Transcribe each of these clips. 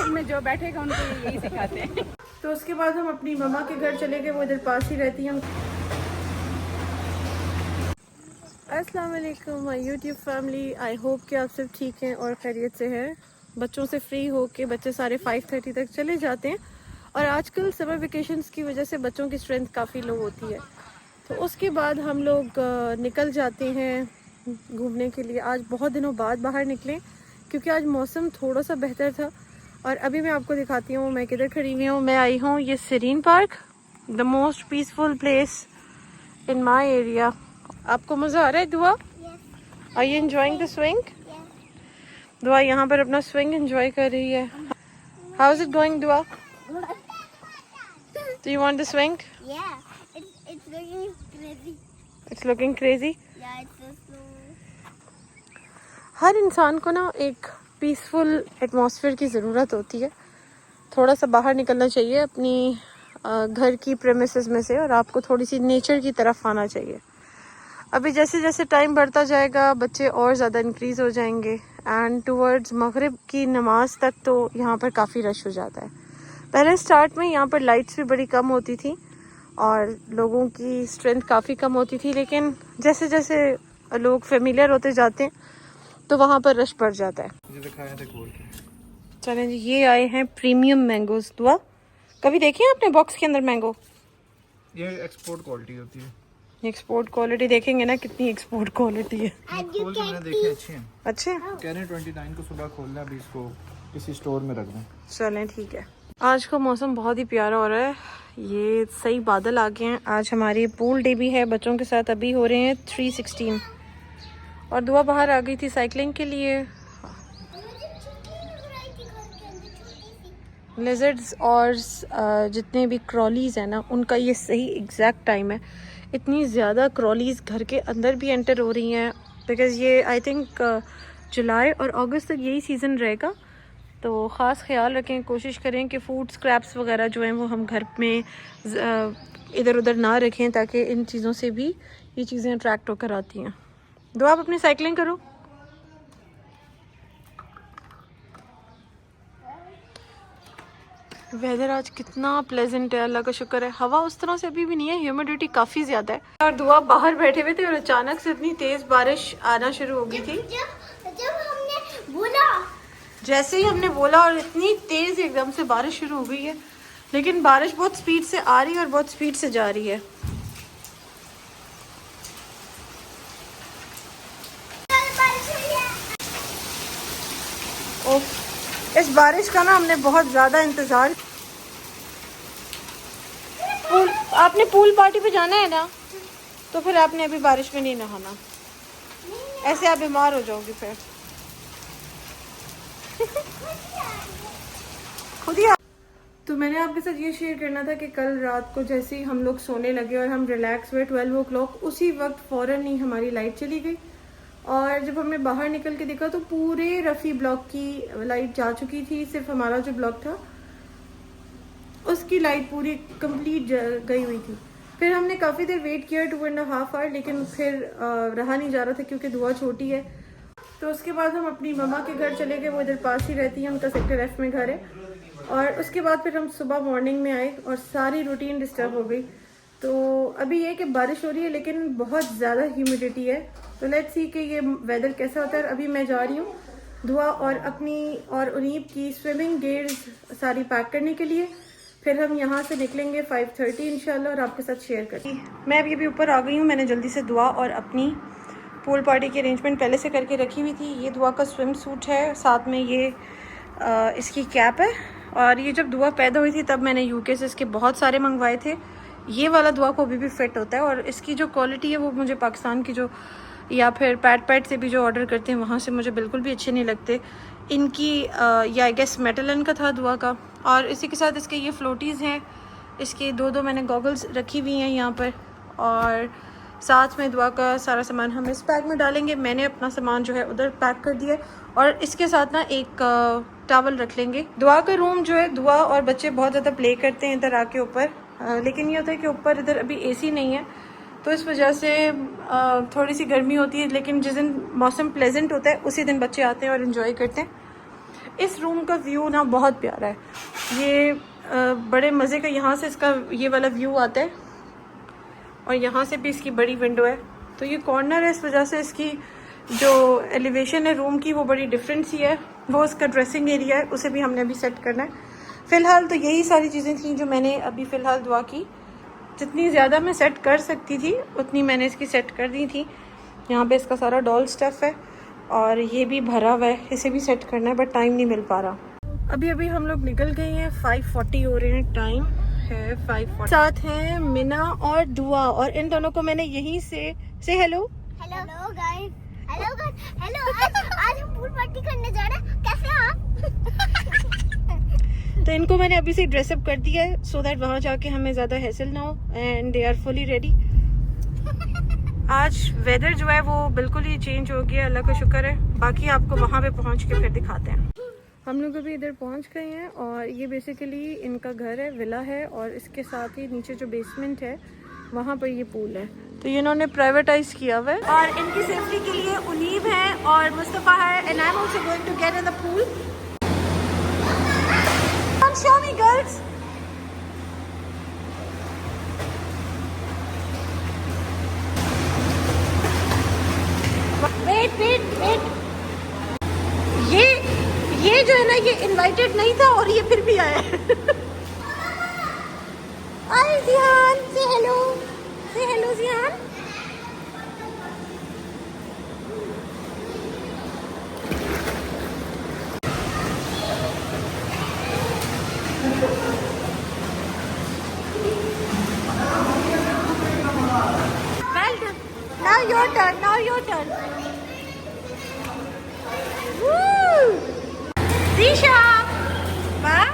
School में जो बैठेगा उनको यही सिखाते हैं। तो उसके बाद हम अपनी मम्मा के घर चले गए, वो इधर पास ही रहती हैं। अस्सलाम वालेकुम my YouTube family, I hope कि आप सब ठीक हैं और खैरियत से हैं। बच्चों से फ्री हो के बच्चे सारे 5:30 तक चले जाते हैं और आजकल समर वेकेशंस की वजह से बच्चों की स्ट्रेंथ काफ़ी लो होती है। तो उसके बाद हम लोग निकल जाते हैं घूमने के लिए। आज बहुत दिनों बाद बाहर निकले क्योंकि आज मौसम थोड़ा सा बेहतर था। और अभी मैं आपको दिखाती हूँ मैं किधर खड़ी हुई हूँ। मैं आई हूँ ये serene park, the most peaceful place in my area. आपको मज़ा आ रहा है Dua? Are you enjoying the swing? Dua यहाँ पर अपना स्विंग एंजॉय कर रही है। How is it going Dua? Do you want the swing? Yeah, it's looking crazy. It's looking crazy. Yeah, it's so slow. हर इंसान को ना एक पीसफुल एटमॉस्फेयर की ज़रूरत होती है। थोड़ा सा बाहर निकलना चाहिए अपनी घर की प्रेमिसेस में से और आपको थोड़ी सी नेचर की तरफ आना चाहिए। अभी जैसे जैसे टाइम बढ़ता जाएगा बच्चे और ज़्यादा इंक्रीज़ हो जाएंगे एंड टूवर्ड्स मगरिब की नमाज तक तो यहाँ पर काफ़ी रश हो जाता है। पहले स्टार्ट में यहाँ पर लाइट्स भी बड़ी कम होती थी और लोगों की स्ट्रेंथ काफ़ी कम होती थी, लेकिन जैसे जैसे लोग फेमिलियर होते जाते हैं तो वहाँ पर रश बढ़ जाता है। चलें जी, ये आए हैं प्रीमियम मैंगोज। दुआ कभी देखे हैं आपने बॉक्स के अंदर मैंगो? ये एक्सपोर्ट क्वालिटी होती है। एक्सपोर्ट क्वालिटी देखेंगे ना कितनी एक्सपोर्ट क्वालिटी है। खोल के मैंने देखे अच्छे हैं। अच्छे कह रहे हैं 29 को सुबह खोलना, अभी इसको किसी स्टोर में रख दें। चलें ठीक है। आज का मौसम बहुत ही प्यारा हो रहा है, ये सही बादल आ गए हैं। आज हमारी पूल डे भी है बच्चों के साथ। अभी हो रहे हैं 3:16 और दुआ बाहर आ गई थी साइकिलिंग के लिए। लिजर्ड्स और जितने भी क्रॉलीज हैं ना उनका ये सही एग्जैक्ट टाइम है। इतनी ज़्यादा क्रॉलीज घर के अंदर भी एंटर हो रही हैं बिकॉज़ ये आई थिंक जुलाई और अगस्त तक यही सीज़न रहेगा। तो ख़ास ख्याल रखें, कोशिश करें कि फूड स्क्रैप्स वगैरह जो हैं वो हम घर में इधर उधर ना रखें ताकि इन चीज़ों से भी ये चीज़ें अट्रैक्ट होकर आती हैं। दो आप अपनी साइकिलिंग करो। वेदर आज कितना प्लेजेंट है, अल्लाह का शुक्र है। हवा उस तरह से अभी भी नहीं है, ह्यूमिडिटी काफ़ी ज़्यादा है। और दुआ बाहर बैठे हुए थे और अचानक से इतनी तेज़ बारिश आना शुरू हो गई थी। जब हमने बोला, जैसे ही हमने बोला और इतनी तेज़ एकदम से बारिश शुरू हो गई है, लेकिन बारिश बहुत स्पीड से आ रही है और बहुत स्पीड से जा रही है। ओह, इस बारिश का ना हमने बहुत ज़्यादा इंतज़ार। आपने पूल पार्टी पे जाना है ना, तो फिर आपने अभी बारिश में नहीं नहाना, ऐसे आप बीमार हो जाओगे फिर। खुद ही तो मैंने आपके साथ ये शेयर करना था कि कल रात को जैसे ही हम लोग सोने लगे और हम रिलैक्स हुए 12 o'clock, उसी वक्त फ़ौरन ही हमारी लाइट चली गई। और जब हमने बाहर निकल के देखा तो पूरे रफ़ी ब्लॉक की लाइट जा चुकी थी। सिर्फ हमारा जो ब्लॉक था उसकी लाइट पूरी कंप्लीट गई हुई थी। फिर हमने काफ़ी देर वेट किया 2.5 आवर, लेकिन फिर रहा नहीं जा रहा था क्योंकि दुआ छोटी है। तो उसके बाद हम अपनी मम्मा के घर चले गए, वो इधर पास ही रहती हैं, उनका सेक्टर F में घर है। और उसके बाद फिर हम सुबह मॉर्निंग में आए और सारी रूटीन डिस्टर्ब हो गई। तो अभी ये कि बारिश हो रही है लेकिन बहुत ज़्यादा ह्यूमिडिटी है। तो लेट्स सी कि ये वेदर कैसा होता है। अभी मैं जा रही हूँ दुआ और अपनी और उनीब की स्विमिंग गेयर्स सारी पैक करने के लिए। फिर हम यहाँ से निकलेंगे 5:30 इंशाल्लाह और आपके साथ शेयर करेंगे। मैं अभी ऊपर आ गई हूँ। मैंने जल्दी से दुआ और अपनी पूल पार्टी की अरेंजमेंट पहले से करके रखी हुई थी। ये दुआ का स्विम सूट है, साथ में ये इसकी कैप है। और ये जब दुआ पैदा हुई थी तब मैंने यूके से इसके बहुत सारे मंगवाए थे। ये वाला दुआ को अभी भी फिट होता है और इसकी जो क्वालिटी है वो मुझे पाकिस्तान की जो या फिर पैट से भी जो ऑर्डर करते हैं वहाँ से मुझे बिल्कुल भी अच्छे नहीं लगते। इनकी या आई गेस मेटलन का था दुआ का। और इसी के साथ इसके ये फ्लोटीज़ हैं, इसके दो मैंने गॉगल्स रखी हुई हैं यहाँ पर। और साथ में दुआ का सारा सामान हम इस बैग में डालेंगे। मैंने अपना सामान जो है उधर पैक कर दिया और इसके साथ ना एक टॉवल रख लेंगे। दुआ का रूम जो है, दुआ और बच्चे बहुत ज़्यादा प्ले करते हैं इधर आके ऊपर, लेकिन ये होता है कि ऊपर इधर अभी एसी नहीं है तो इस वजह से थोड़ी सी गर्मी होती है। लेकिन जिस दिन मौसम प्लेजेंट होता है उसी दिन बच्चे आते हैं और इन्जॉय करते हैं। इस रूम का व्यू ना बहुत प्यारा है। ये बड़े मज़े का यहाँ से इसका ये वाला व्यू आता है और यहाँ से भी इसकी बड़ी विंडो है। तो ये कॉर्नर है, इस वजह से इसकी जो एलिवेशन है रूम की वो बड़ी डिफरेंट सी है। वो इसका ड्रेसिंग एरिया है, उसे भी हमने अभी सेट करना है। फ़िलहाल तो यही सारी चीज़ें थी जो मैंने अभी फ़िलहाल दुआ की। जितनी ज़्यादा मैं सेट कर सकती थी उतनी मैंने इसकी सेट कर दी थी। यहाँ पे इसका सारा डॉल स्टफ़ है और ये भी भरा हुआ है, इसे भी सेट करना है बट टाइम नहीं मिल पा रहा। अभी हम लोग निकल गए हैं, 5:40 हो रहे हैं, टाइम है 5:40। साथ हैं मिना और दुआ और इन दोनों को मैंने यहीं से हेलो हेलो गाइस, हेलो आज हम पूल पार्टी करने जा रहे हैं। कैसे हैं आप? तो इनको मैंने अभी से ड्रेसअप कर दिया है सो दैट वहाँ जाके हमें ज़्यादा हैसल ना हो and they are fully ready. आज वेदर जो है वो बिल्कुल ही चेंज हो गया, अल्लाह का शुक्र है। बाकी आपको वहाँ पे पहुँच के फिर दिखाते हैं। हम लोग अभी इधर पहुँच गए हैं और ये बेसिकली इनका घर है, विला है और इसके साथ ही नीचे जो बेसमेंट है वहाँ पर ये पूल है। तो ये इन्होंने प्राइवेटाइज किया हुआ है और इनकी सेफ्टी के लिए उनीब है और मुस्तफ़ा है and I am also going to get in the pool. Show me girls. Wait. ये जो है ना ये इनवाइटेड नहीं था और ये फिर भी आया है। हाय जिहान, से hello जिहान। Well done. Now your turn. Woo! Disha! Wow!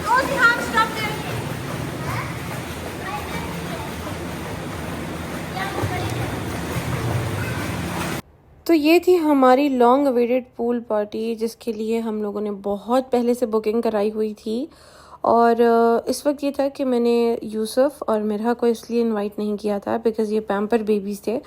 Oh, Zihan, stop there. तो ये थी हमारी लॉन्ग अवेटेड पूल पार्टी जिसके लिए हम लोगों ने बहुत पहले से बुकिंग कराई हुई थी। और इस वक्त ये था कि मैंने यूसुफ और मिरहा को इसलिए इनवाइट नहीं किया था बिकॉज़ ये पैम्पर बेबीज़ थे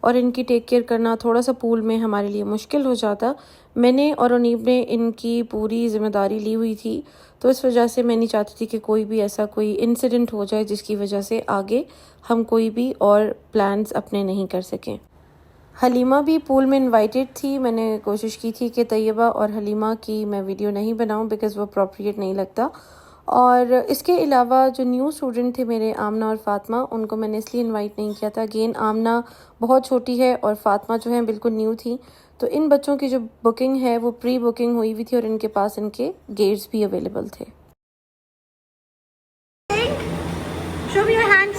और इनकी टेक केयर करना थोड़ा सा पूल में हमारे लिए मुश्किल हो जाता। मैंने और उनीब ने इनकी पूरी ज़िम्मेदारी ली हुई थी, तो इस वजह से मैं नहीं चाहती थी कि कोई भी ऐसा कोई इंसिडेंट हो जाए जिसकी वजह से आगे हम कोई भी और प्लान्स अपने नहीं कर सकें। हलीमा भी पूल में इनवाइटेड थी। मैंने कोशिश की थी कि तैयबा और हलीमा की मैं वीडियो नहीं बनाऊं बिकॉज़ वो अप्रोप्रिएट नहीं लगता। और इसके अलावा जो न्यू स्टूडेंट थे मेरे आमना और फ़ातिमा, उनको मैंने इसलिए इनवाइट नहीं किया था। अगेन आमना बहुत छोटी है और फ़ातिमा जो है बिल्कुल न्यू थी, तो इन बच्चों की जो बुकिंग है वो प्री बुकिंग हुई हुई थी और इनके पास इनके गेट्स भी अवेलेबल थे। Show me your hands.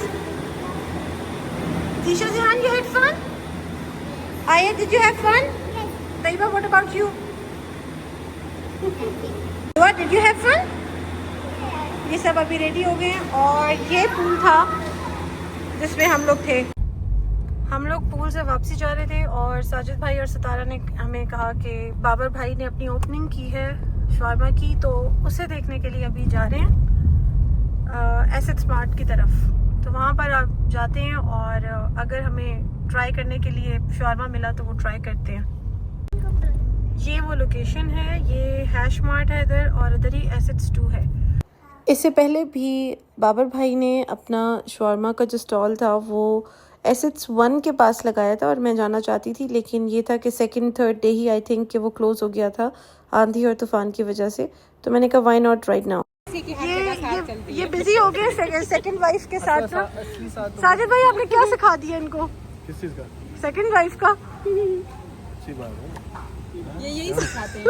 Disha, Zihan, you had fun? Aya, did you have fun? Yes. Taiba, what about you? Dua, did you have fun? ये सब अभी रेडी हो गए हैं और ये पूल था जिसमें हम लोग थे। हम लोग पूल से वापसी जा रहे थे और साजिद भाई और सितारा ने हमें कहा कि बाबर भाई ने अपनी ओपनिंग की है शवारमा की, तो उसे देखने के लिए अभी जा रहे हैं एसेट स्मार्ट की तरफ। तो वहाँ पर आप जाते हैं और अगर हमें ट्राई करने के लिए शवारमा मिला तो वो ट्राई करते हैं। ये वो लोकेशन है, ये हैश मार्ट है इधर और इधर ही एसेट्स 2 है। इससे पहले भी बाबर भाई ने अपना शवारमा का जो स्टॉल था वो एसेट्स 1 के पास लगाया था और मैं जाना चाहती थी, लेकिन ये था कि second third day he I think कि वो क्लोज़ हो गया था आंधी और तूफान की वजह से। तो मैंने कहा व्हाई नॉट राइट नाउ। ये बिजी हो गए सेकंड वाइफ के साथ ना। साजिद भाई आपने क्या सिखा दिया इनको? किस चीज का? सेकंड वाइफ का। अच्छी बात है, ये यही सिखाते हैं।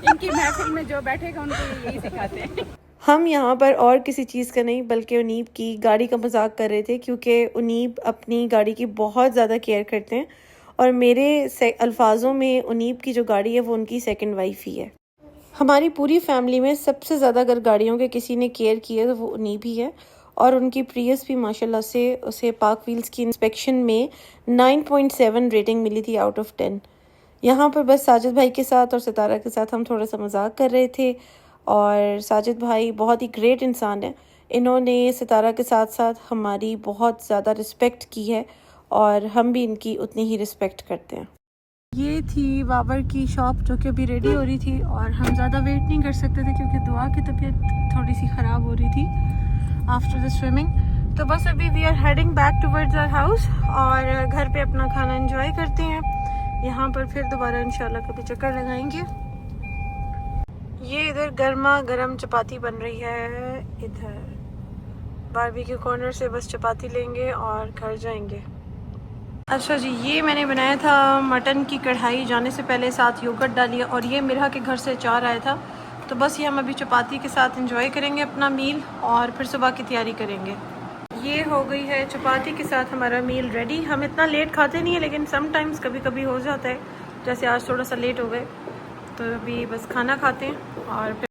इनकी महफिल में जो बैठेगा उनको यही सिखाते हैं। हम यहाँ पर और किसी चीज़ का नहीं बल्कि उनीब की गाड़ी का मजाक कर रहे थे, क्योंकि उनीब अपनी गाड़ी की बहुत ज़्यादा केयर करते हैं और मेरे अल्फाजों में उनीब की जो गाड़ी है वो उनकी सेकंड वाइफ ही है। हमारी पूरी फैमिली में सबसे ज़्यादा अगर गाड़ियों के किसी ने केयर की है तो वो उनीब ही है और उनकी प्रियस भी माशाल्लाह से उसे पाक व्हील्स की इंस्पेक्शन में 9.7 रेटिंग मिली थी आउट ऑफ 10। यहाँ पर बस साजिद भाई के साथ और सितारा के साथ हम थोड़ा सा मजाक कर रहे थे और साजिद भाई बहुत ही ग्रेट इंसान है। इन्होंने सितारा के साथ साथ हमारी बहुत ज़्यादा रिस्पेक्ट की है और हम भी इनकी उतनी ही रिस्पेक्ट करते हैं। ये थी बाबर की शॉप जो कि अभी रेडी हो रही थी और हम ज़्यादा वेट नहीं कर सकते थे क्योंकि दुआ की तबीयत थोड़ी सी ख़राब हो रही थी आफ्टर द स्विमिंग। तो बस अभी we are heading back towards our house और घर पे अपना खाना एंजॉय करते हैं। यहाँ पर फिर दोबारा इंशाल्लाह कभी चक्कर लगाएंगे। ये इधर गर्मा गर्म चपाती बन रही है, इधर बारबेक्यू कॉर्नर से बस चपाती लेंगे और घर जाएंगे। अच्छा जी, ये मैंने बनाया था मटन की कढ़ाई, जाने से पहले साथ योगर्ट डालिए और ये मिरहा के घर से अचार आया था। तो बस ये हम अभी चपाती के साथ एंजॉय करेंगे अपना मील और फिर सुबह की तैयारी करेंगे। ये हो गई है चपाती के साथ हमारा मील रेडी। हम इतना लेट खाते नहीं है लेकिन समटाइम्स कभी कभी हो जाता है, जैसे आज थोड़ा सा लेट हो गए। तो अभी बस खाना खाते हैं और